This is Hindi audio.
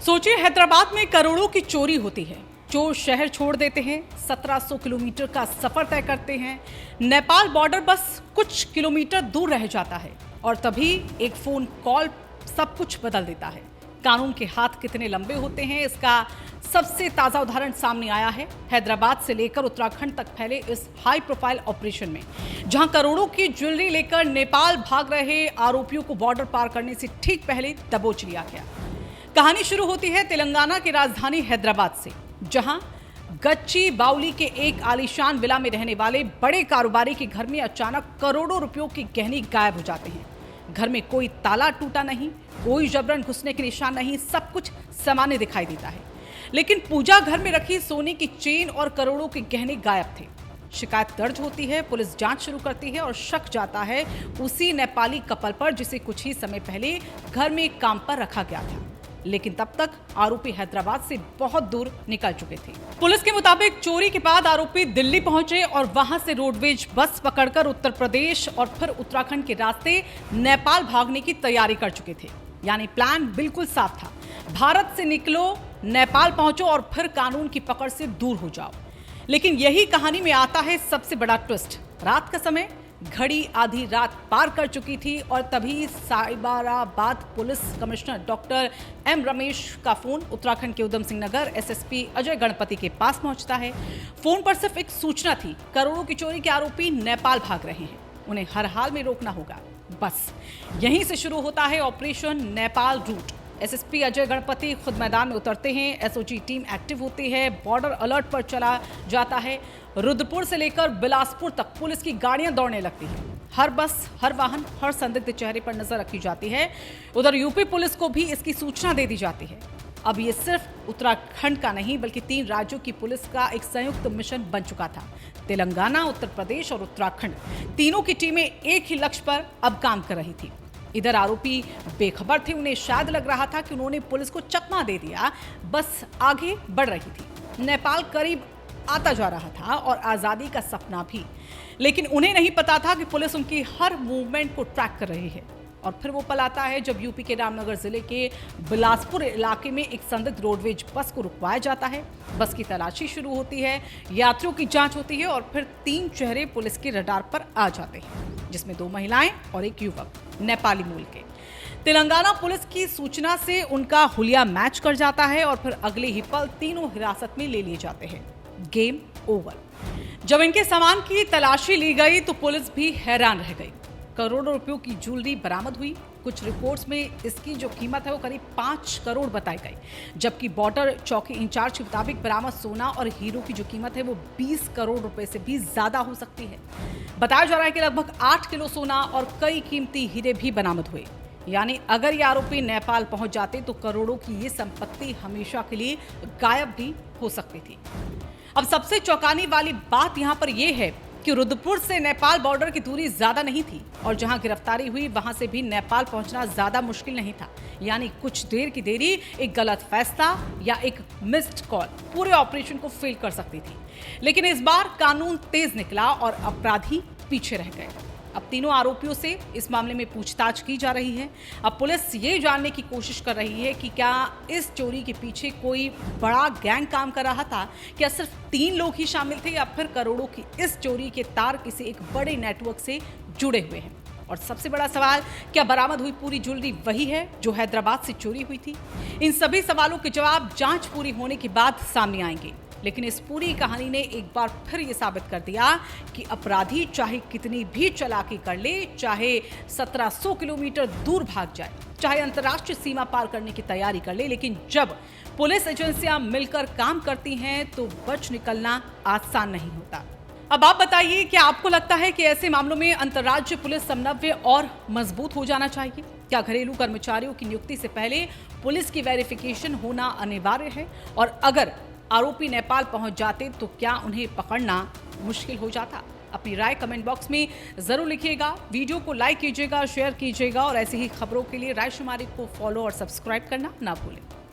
सोचिए, हैदराबाद में करोड़ों की चोरी होती है। चोर शहर छोड़ देते हैं, 1700 किलोमीटर का सफर तय करते हैं। नेपाल बॉर्डर बस कुछ किलोमीटर दूर रह जाता है और तभी एक फोन कॉल सब कुछ बदल देता है। कानून के हाथ कितने लंबे होते हैं, इसका सबसे ताजा उदाहरण सामने आया है हैदराबाद से लेकर उत्तराखंड तक फैले इस हाई प्रोफाइल ऑपरेशन में, जहां करोड़ों की ज्वेलरी लेकर नेपाल भाग रहे आरोपियों को बॉर्डर पार करने से ठीक पहले दबोच लिया गया। कहानी शुरू होती है तेलंगाना की राजधानी हैदराबाद से, जहां गच्ची बाउली के एक आलीशान विला में रहने वाले बड़े कारोबारी के घर में अचानक करोड़ों रुपयों के गहने गायब हो जाते हैं। घर में कोई ताला टूटा नहीं, कोई जबरन घुसने के निशान नहीं, सब कुछ सामान्य दिखाई देता है। लेकिन पूजा घर में रखी सोने की चेन और करोड़ों के गहने गायब थे। शिकायत दर्ज होती है, पुलिस जांच शुरू करती है और शक जाता है उसी नेपाली कपल पर जिसे कुछ ही समय पहले घर में काम पर रखा गया था। लेकिन तब तक आरोपी हैदराबाद से बहुत दूर निकल चुके थे। पुलिस के मुताबिक चोरी के बाद आरोपी दिल्ली पहुंचे और वहां से रोडवेज बस पकड़कर उत्तर प्रदेश और फिर उत्तराखंड के रास्ते नेपाल भागने की तैयारी कर चुके थे। यानी प्लान बिल्कुल साफ था, भारत से निकलो, नेपाल पहुंचो और फिर कानून की पकड़ से दूर हो जाओ। लेकिन यही कहानी में आता है सबसे बड़ा ट्विस्ट। रात का समय, घड़ी आधी रात पार कर चुकी थी और तभी Cyberabad police commissioner doctor M Ramesh का फोन उत्तराखंड के उधम सिंह नगर एसएसपी अजय गणपति के पास पहुंचता है। फोन पर सिर्फ एक सूचना थी, करोड़ों की चोरी के आरोपी नेपाल भाग रहे हैं, उन्हें हर हाल में रोकना होगा। बस यहीं से शुरू होता है operation Nepal route. SSP Ajay Ganapati खुद मैदान में उतरते हैं, एसओजी टीम एक्टिव होती है, बॉर्डर अलर्ट पर चला जाता है। रुद्रपुर से लेकर बिलासपुर तक पुलिस की गाड़ियां दौड़ने लगती हैं। हर बस, हर वाहन, हर संदिग्ध चेहरे पर नजर रखी जाती है। उधर यूपी पुलिस को भी इसकी सूचना दे दी जाती है। अब ये सिर्फ उत्तराखंड का नहीं बल्कि 3 राज्यों की पुलिस का एक संयुक्त मिशन बन चुका था। तेलंगाना, उत्तर प्रदेश और उत्तराखंड, तीनों की टीमें एक ही लक्ष्य पर अब काम कर रही थी। इधर आरोपी बेखबर थे, उन्हें शायद लग रहा था कि उन्होंने पुलिस को चकमा दे दिया, बस आगे बढ़ रही थी। नेपाल करीब आता जा रहा था और आजादी का सपना भी, लेकिन उन्हें नहीं पता था कि पुलिस उनकी हर मूवमेंट को ट्रैक कर रही है। और फिर वो पल आता है जब यूपी के रामनगर जिले के बिलासपुर इलाके में एक संदिग्ध रोडवेज बस को रुकवाया जाता है। बस की तलाशी शुरू होती है, यात्रियों की जांच होती है और फिर 3 चेहरे पुलिस के रडार पर आ जाते हैं, जिसमें 2 महिलाएं और एक युवक नेपाली मूल के। तेलंगाना पुलिस की सूचना से उनका हुलिया मैच कर जाता है और फिर अगले ही पल तीनों हिरासत में ले लिए जाते हैं। Game over. जब इनके सामान की तलाशी ली गई तो पुलिस भी हैरान रह गई। करोड़ों रुपयों की ज्वेलरी बरामद हुई। कुछ रिपोर्ट्स में इसकी जो कीमत है वो करीब 5 करोड़ बताई गई, जबकि बॉर्डर चौकी इंचार्ज के मुताबिक बरामद सोना और हीरो की जो कीमत है वो 20 करोड़ रुपए से भी ज्यादा हो सकती है। बताया जा रहा है कि लगभग 8 किलो सोना और कई कीमती हीरे भी बरामद हुए। यानी अगर ये आरोपी नेपाल पहुंच जाते तो करोड़ों की ये संपत्ति हमेशा के लिए गायब भी हो सकती थी। अब सबसे चौंकाने वाली बात यहाँ पर यह है कि रुद्रपुर से नेपाल बॉर्डर की दूरी ज्यादा नहीं थी और जहां गिरफ्तारी हुई वहां से भी नेपाल पहुंचना ज्यादा मुश्किल नहीं था। यानी कुछ देर की देरी, एक गलत फैसला या एक मिस्ड कॉल पूरे ऑपरेशन को फेल कर सकती थी। लेकिन इस बार कानून तेज निकला और अपराधी पीछे रह गए। अब तीनों आरोपियों से इस मामले में पूछताछ की जा रही है। अब पुलिस ये जानने की कोशिश कर रही है कि क्या इस चोरी के पीछे कोई बड़ा गैंग काम कर रहा था, क्या सिर्फ 3 लोग ही शामिल थे या फिर करोड़ों की इस चोरी के तार किसी एक बड़े नेटवर्क से जुड़े हुए हैं। और सबसे बड़ा सवाल, क्या बरामद हुई पूरी ज्वेलरी वही है जो हैदराबाद से चोरी हुई थी? इन सभी सवालों के जवाब जांच पूरी होने के बाद सामने आएंगे। लेकिन इस पूरी कहानी ने एक बार फिर ये साबित कर दिया कि अपराधी चाहे कितनी भी चालाकी कर ले, चाहे 1700 किलोमीटर दूर भाग जाए, चाहे अंतर्राष्ट्रीय सीमा पार करने की तैयारी कर ले, लेकिन जब पुलिस एजेंसियां मिलकर काम करती हैं तो बच निकलना आसान नहीं होता। अब आप बताइए, क्या आपको लगता है कि ऐसे मामलों में अंतर्राज्यीय पुलिस समन्वय और मजबूत हो जाना चाहिए? क्या घरेलू कर्मचारियों की नियुक्ति से पहले पुलिस की वेरिफिकेशन होना अनिवार्य है? और अगर आरोपी नेपाल पहुंच जाते तो क्या उन्हें पकड़ना मुश्किल हो जाता? अपनी राय कमेंट बॉक्स में जरूर लिखिएगा। वीडियो को लाइक कीजिएगा, शेयर कीजिएगा और ऐसी ही खबरों के लिए रायशुमारी को फॉलो और सब्सक्राइब करना ना भूलें।